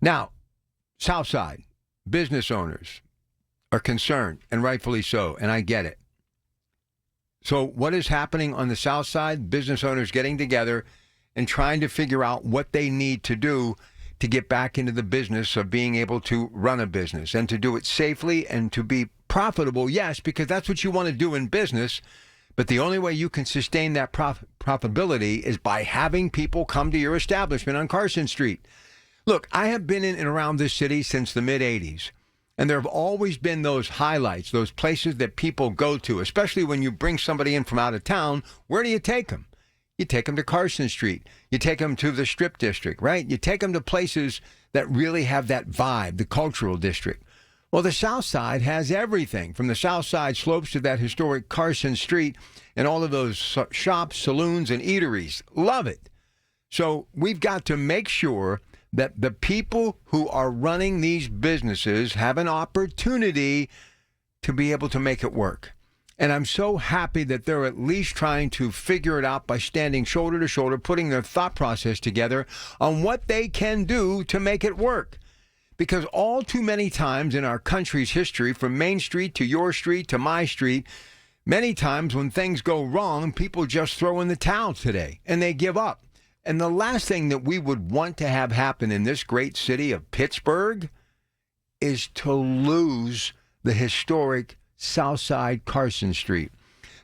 Now, Southside, business owners are concerned, and rightfully so, and I get it. So what is happening on the South Side? Business owners getting together and trying to figure out what they need to do to get back into the business of being able to run a business and to do it safely and to be profitable. Yes, because that's what you want to do in business. But the only way you can sustain that profitability is by having people come to your establishment on Carson Street. Look, I have been in and around this city since the mid-'80s. And there have always been those highlights, those places that people go to, especially when you bring somebody in from out of town. Where do you take them? You take them to Carson Street. You take them to the Strip District, right? You take them to places that really have that vibe, the cultural district. Well, the South Side has everything, from the South Side slopes to that historic Carson Street and all of those shops, saloons, and eateries. Love it. So we've got to make sure that the people who are running these businesses have an opportunity to be able to make it work. And I'm so happy that they're at least trying to figure it out by standing shoulder to shoulder, putting their thought process together on what they can do to make it work. Because all too many times in our country's history, from Main Street to your street to my street, many times when things go wrong, people just throw in the towel today and they give up. And the last thing that we would want to have happen in this great city of Pittsburgh is to lose the historic Southside Carson Street.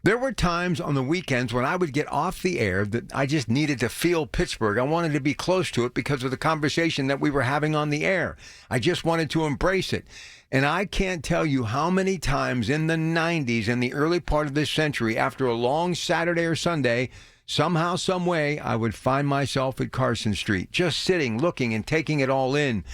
There were times on the weekends when I would get off the air that I just needed to feel Pittsburgh. I wanted to be close to it because of the conversation that we were having on the air. I just wanted to embrace it. And I can't tell you how many times in the 90s and the early part of this century, after a long Saturday or Sunday, somehow, some way, I would find myself at Carson Street, just sitting, looking, and taking it all in.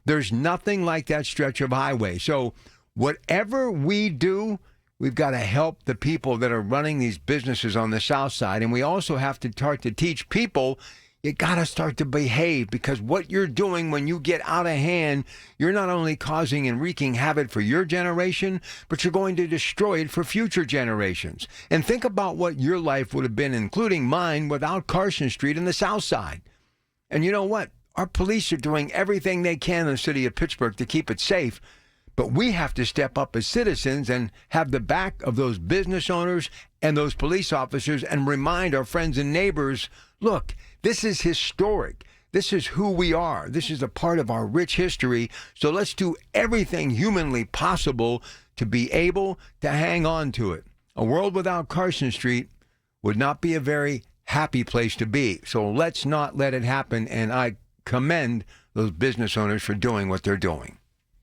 There's nothing like that stretch of highway. So whatever we do, we've got to help the people that are running these businesses on the South Side. And we also have to start to teach people, you got to start to behave, because what you're doing when you get out of hand, you're not only causing and wreaking havoc for your generation, but you're going to destroy it for future generations. And think about what your life would have been, including mine, without Carson Street and the South Side. And you know what? Our police are doing everything they can in the city of Pittsburgh to keep it safe. But we have to step up as citizens and have the back of those business owners and those police officers and remind our friends and neighbors, look, this is historic. This is who we are. This is a part of our rich history. So let's do everything humanly possible to be able to hang on to it. A world without Carson Street would not be a very happy place to be. So let's not let it happen. And I commend those business owners for doing what they're doing.